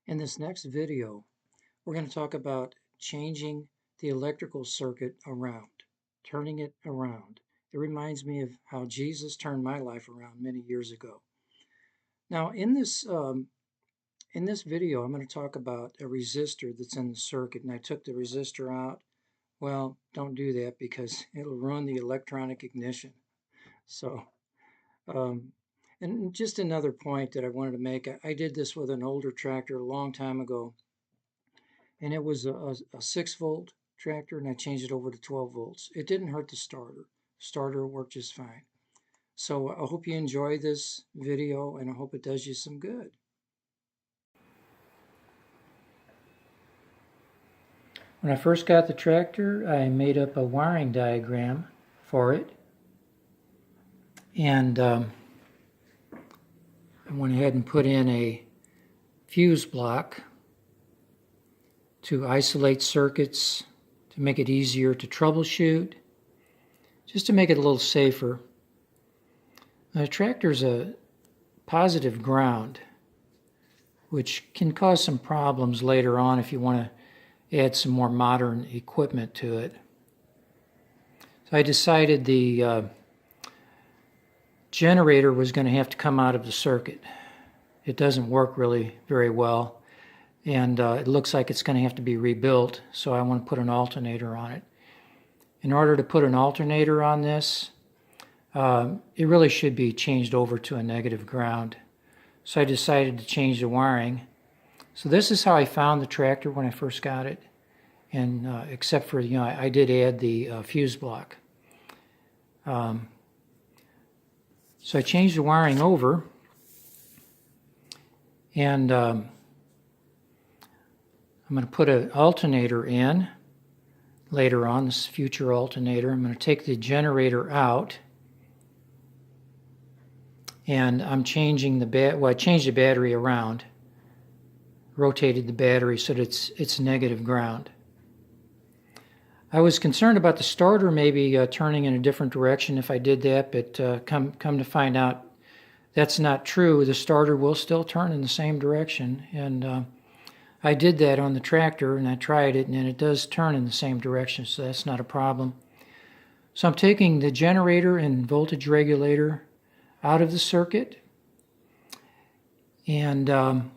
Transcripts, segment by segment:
In this next video, we're going to talk about changing the electrical circuit around, turning it around. It reminds me of how Jesus turned my life around many years ago. Now, in this video, I'm going to talk about a resistor that's in the circuit, and I took the resistor out. Well, don't do that because it'll ruin the electronic ignition. So, and just another point that I wanted to make, I did this with an older tractor a long time ago, and it was a 6-volt tractor, and I changed it over to 12 volts. It didn't hurt the starter. Starter worked just fine. So I hope you enjoy this video, and I hope it does you some good. When I first got the tractor, I made up a wiring diagram for it, and I went ahead and put in a fuse block to isolate circuits, to make it easier to troubleshoot, just to make it a little safer. Now, the tractor's a positive ground, which can cause some problems later on if you want to add some more modern equipment to it. So I decided the generator was going to have to come out of the circuit. It doesn't work really very well, and it looks like it's going to have to be rebuilt, so I want to put an alternator on it. In order to put an alternator on this, it really should be changed over to a negative ground. So I decided to change the wiring. So this is how I found the tractor when I first got it, and except for, I did add the fuse block. So I changed the wiring over, and I'm going to put an alternator in later on, this future alternator. I'm going to take the generator out, and I'm changing I changed the battery around, rotated the battery so that it's negative ground. I was concerned about the starter maybe turning in a different direction if I did that, but come to find out that's not true. The starter will still turn in the same direction, and I did that on the tractor, and I tried it, and it does turn in the same direction, so that's not a problem. So I'm taking the generator and voltage regulator out of the circuit, and I'm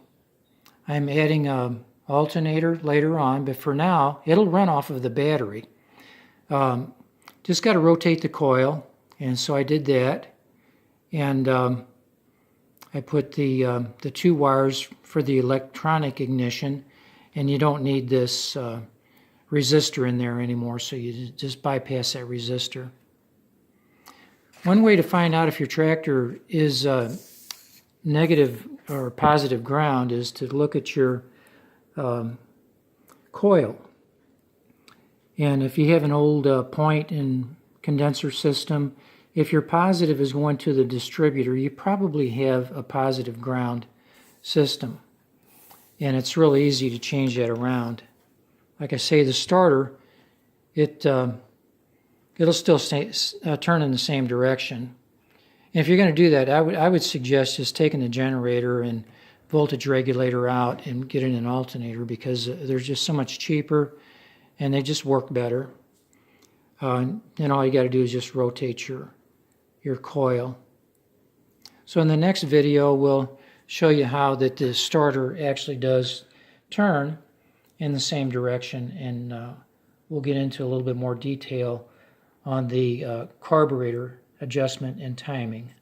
adding a alternator later on, but for now it'll run off of the battery. Just got to rotate the coil, and so I did that, and I put the 2 wires for the electronic ignition, and you don't need this resistor in there anymore, so you just bypass that resistor. One way to find out if your tractor is negative or positive ground is to look at your coil. And if you have an old point and condenser system, if your positive is going to the distributor, you probably have a positive ground system. And it's really easy to change that around. Like I say, the starter, it'll still turn in the same direction. And if you're going to do that, I would suggest just taking the generator and voltage regulator out and getting an alternator, because they're just so much cheaper and they just work better. And all you got to do is just rotate your coil. So in the next video, we'll show you how that the starter actually does turn in the same direction, and we'll get into a little bit more detail on the carburetor adjustment and timing.